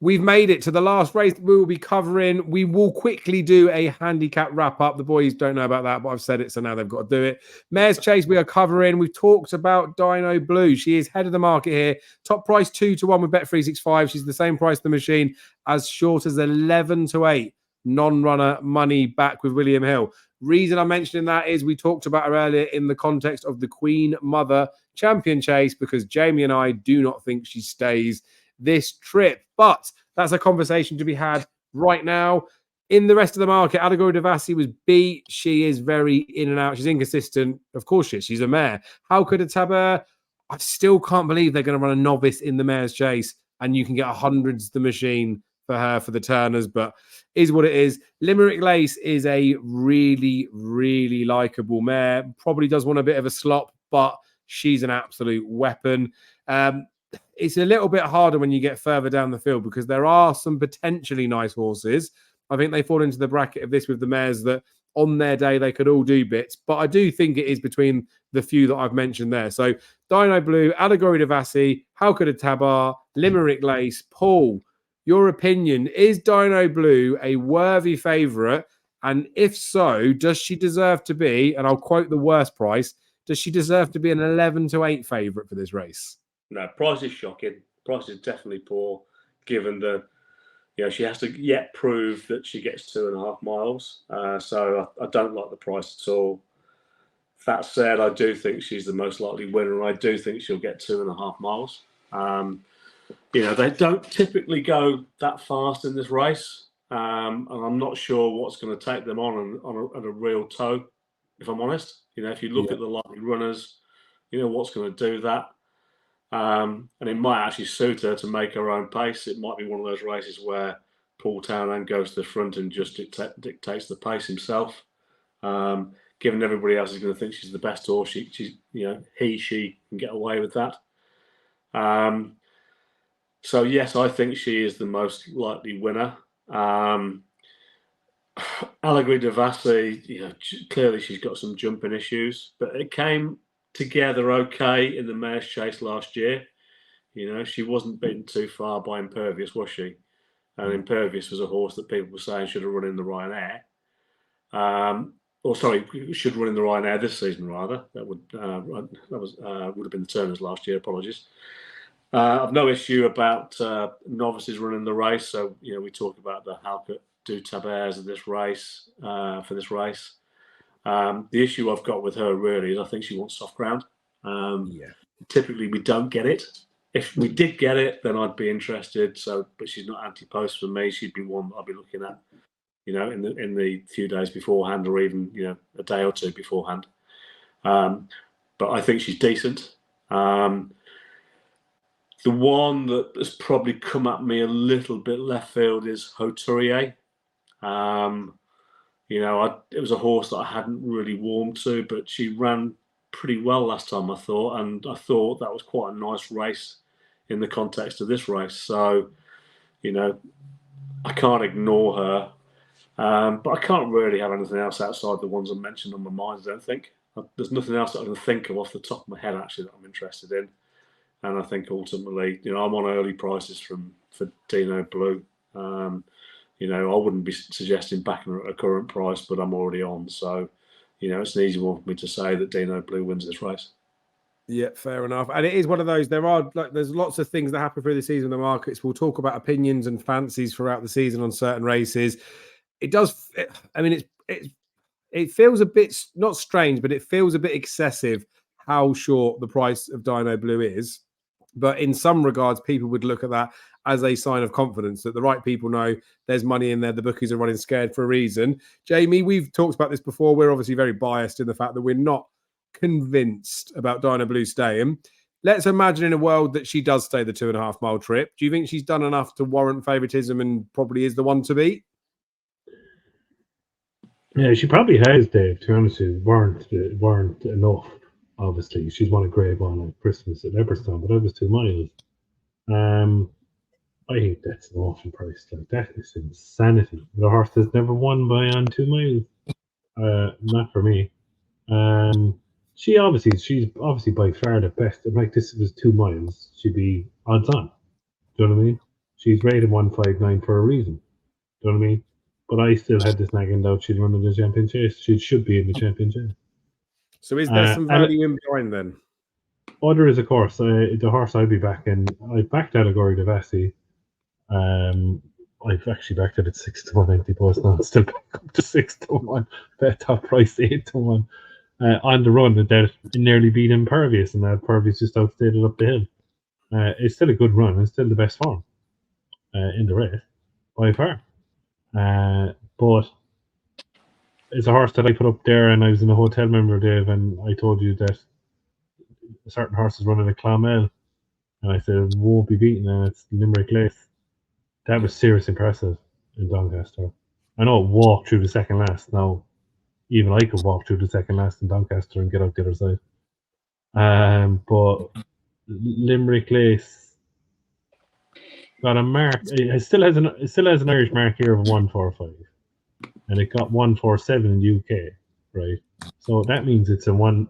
we've made it to the last race that we will be covering. We will quickly do a handicap wrap-up. The boys don't know about that, but I've said it, so now they've got to do it. Mare's Chase we are covering. We've talked about Dino Blue. She is head of the market here. Top price 2-1 with Bet365. She's the same price the machine, as short as 11-8. Non-runner money back with William Hill. Reason I'm mentioning that is we talked about her earlier in the context of the Queen Mother Champion Chase, because Jamie and I do not think she stays this trip. But that's a conversation to be had right now. In the rest of the market, Allegory Devassi was beat. She is very in and out. She's inconsistent. Of course she is. She's a mare. How could a Taber? I still can't believe they're going to run a novice in the Mare's Chase and you can get hundreds the machine for her for the Turners, but is what it is. Limerick Lace is a really, really likeable mare. Probably does want a bit of a slop, but she's an absolute weapon. It's a little bit harder when you get further down the field because there are some potentially nice horses. I think they fall into the bracket of this with the mares that on their day they could all do bits, but I do think it is between the few that I've mentioned there. So Dino Blue, Allegory Devassi, How Could a Tabar, Limerick Lace. Paul, your opinion, is Dino Blue a worthy favourite? And if so, does she deserve to be, and I'll quote the worst price, does she deserve to be an 11-8 favourite for this race? No, price is shocking. Price is definitely poor, given the, she has to yet prove that she gets 2.5 miles. So I don't like the price at all. That said, I do think she's the most likely winner, and I do think she'll get 2.5 miles. They don't typically go that fast in this race, and I'm not sure what's going to take them on a real toe, if I'm honest. If you look at the likely runners, what's going to do that. And it might actually suit her to make her own pace. It might be one of those races where Paul Townend goes to the front and just dictates the pace himself. Given everybody else is going to think she's the best horse, she can get away with that. So yes, I think she is the most likely winner. Allegory Devassi, clearly she's got some jumping issues, but it came together okay in the Mare's Chase last year. She wasn't beaten too far by Impervious, was she? And Impervious was a horse that people were saying should have run in the Ryanair. Should run in the Ryanair this season rather. That would have been the Turners last year. Apologies. I've no issue about novices running the race. So we talk about the Halkett do Tabers of this race for this race. The issue I've got with her really is I think she wants soft ground. Typically we don't get it. If we did get it, then I'd be interested. But she's not anti-post for me. She'd be one that I'd be looking at, in the few days beforehand, or even a day or two beforehand. But I think she's decent. The one that has probably come at me a little bit left field is Hauturier. It was a horse that I hadn't really warmed to, but she ran pretty well last time, I thought, and I thought that was quite a nice race in the context of this race. So, I can't ignore her, but I can't really have anything else outside the ones I mentioned on my mind, I don't think. There's nothing else that I can think of off the top of my head, actually, that I'm interested in. And I think ultimately, I'm on early prices for Dino Blue. I wouldn't be suggesting backing her at a current price, but I'm already on. So, it's an easy one for me to say that Dino Blue wins this race. Yeah, fair enough. And it is one of those, there's lots of things that happen through the season in the markets. We'll talk about opinions and fancies throughout the season on certain races. It feels a bit, not strange, but it feels a bit excessive how short the price of Dino Blue is. But in some regards, people would look at that as a sign of confidence that the right people know there's money in there. The bookies are running scared for a reason. Jamie, we've talked about this before. We're obviously very biased in the fact that we're not convinced about Dino Blue staying. Let's imagine in a world that she does stay the 2.5 mile trip. Do you think she's done enough to warrant favouritism and probably is the one to beat? Yeah, she probably has, Dave, to be honest with you. Weren't enough. Obviously, she's won a grade one at Christmas at Leopardstown, but that was 2 miles. I think that's an awful price. Like, that is insanity. The horse has never won by on 2 miles. Not for me. She's obviously by far the best. Like, this was 2 miles. She'd be odds on. Do you know what I mean? she's rated 159 for a reason. Do you know what I mean? But I still had this nagging doubt she'd run in the champion chase. She should be in the champion chase. So is there some value in behind then? Other is, of course, the horse I'd be backing. I backed Allegory Devassi. I've actually backed it at 6-1 empty post now. It's still back up to 6-1. Bet top price 8-1. On the run, that nearly beat Impervious, and that Impervious just outstayed it up the hill. It's still a good run. It's still the best form in the race by far. But it's a horse that I put up there, and I was in a hotel, member, Dave, and I told you that a certain horse is running a Clonmel, and I said it won't be beaten, and it's Limerick Lace. That was seriously impressive in Doncaster. I know it walked through the second last. Now, even I could walk through the second last in Doncaster and get out the other side. But Limerick Lace got a mark. It still has an Irish mark here of 145, and it got 147 in the UK, right? So that means it's a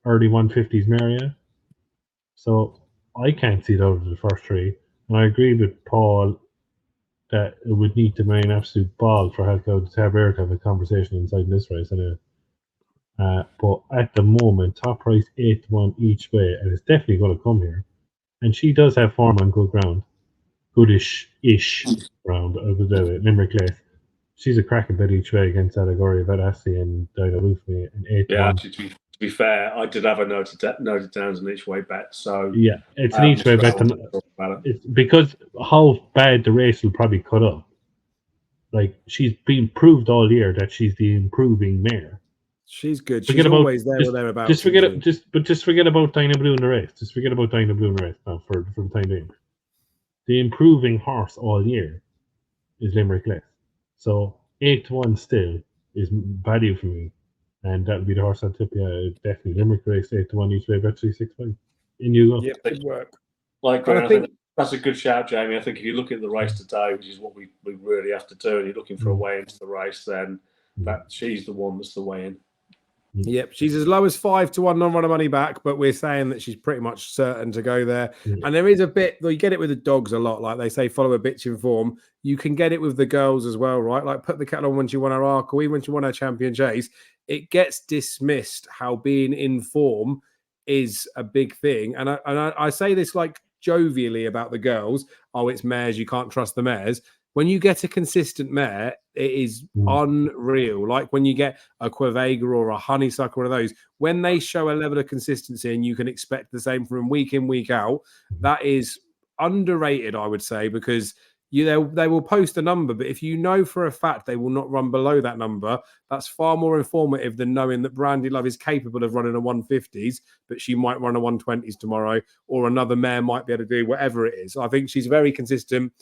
early 150s Marriott. So I can't see it out of the first three, and I agree with Paul that it would need to be an absolute ball for Helco to have a conversation inside this race anyway. But at the moment, top price 8-1 each way, and it's definitely going to come here. And she does have form on good ground, goodish-ish ground over the Limerick Lace. She's a cracking bet each way against Allegory Vedassi and Dino Luffy and 8-1. Yeah, actually, to be fair, I did have a noted down as an each way bet. So yeah, it's an each way bet. It's because how bad the race will probably cut up. Like, she's been proved all year that she's the improving mare. She's good. She's always there or thereabouts. Just forget about Dinah Blue in the race. Just forget about Dinah Blue in the race now for the time being. The improving horse all year is Limerick Lace. So 8-1 still is value for me. And that would be the horse I'd tip. Yeah, definitely Limerick Race 8-1 each way, bet 365. In you go. Yep, it work. Like, I think that's a good shout, Jamie. I think if you look at the race today, which is what we really have to do, and you're looking for a way into the race, then that she's the one that's the way in. Yep, she's as low as 5-1 non-runner money back, but we're saying that she's pretty much certain to go there. And there is a bit, you get it with the dogs a lot, like they say, follow a bitch in form. You can get it with the girls as well, right? Like put the kettle on when she won her arc, or even when she won her champion chase. It gets dismissed how being in form is a big thing. And I say this like jovially about the girls. Oh, it's mares, you can't trust the mares. When you get a consistent mare, it is unreal. Like when you get a Quevega or a Honeysuckle, one of those, when they show a level of consistency and you can expect the same from week in, week out, that is underrated, I would say, because they will post a number, but if you know for a fact they will not run below that number, that's far more informative than knowing that Brandy Love is capable of running a 150s, but she might run a 120s tomorrow, or another mare might be able to do whatever it is. I think she's very consistent.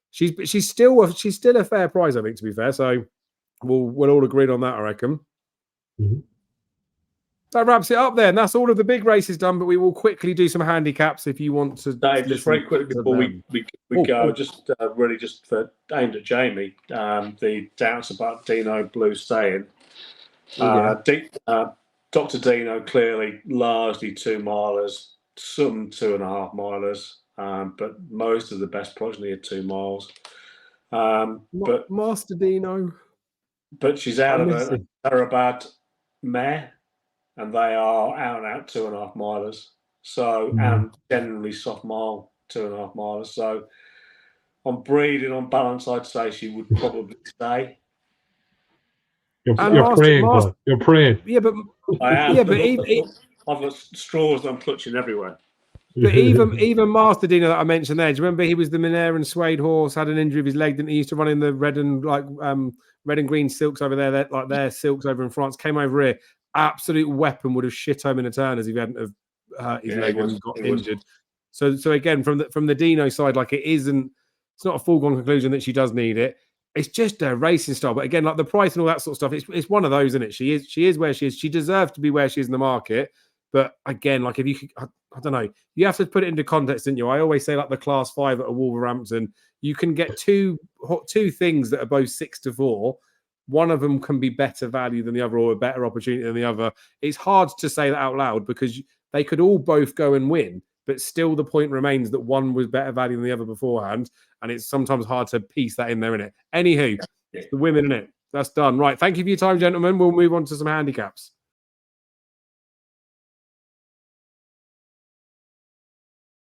She's still a fair price, I think, to be fair. So we'll all agree on that, I reckon. That wraps it up then. That's all of the big races done, but we will quickly do some handicaps if you want to. Dave, just very quickly before we go, just really just for aimed at Jamie, the doubts about Dino Blue staying. Dr. Dino clearly largely 2-milers, some 2.5 milers. But most of the best progeny are 2 miles. But Master Dino. But she's out of a Therabad mare, and they are out and out 2.5 milers. So, and generally soft mile 2.5 milers. So, on breeding, on balance, I'd say she would probably stay. You're praying, Paul. You're praying. Yeah, but I am. Yeah, but but I've got straws that I'm clutching everywhere. But even Master Dino that I mentioned there, do you remember he was the Minerva and Suede horse, had an injury of his leg, didn't he? Used to run in the red and green silks over there, like their silks over in France, came over here. Absolute weapon, would have shit home in a turn as he hadn't have hurt his leg when he got injured. So again, from the Dino side, like it's not a foregone conclusion that she does need it. It's just a racing style. But again, like the price and all that sort of stuff, it's one of those, isn't it? She is where she is. She deserves to be where she is in the market. But again, like if you could, I don't know, you have to put it into context, didn't you? I always say like the class 5 at a Wolverhampton, you can get two things that are both 6-4. One of them can be better value than the other, or a better opportunity than the other. It's hard to say that out loud because they could all both go and win. but still the point remains that one was better value than the other beforehand, and it's sometimes hard to piece that in there, innit? Anywho, it's the women, innit? That's done. Right, thank you for your time, gentlemen. We'll move on to some handicaps.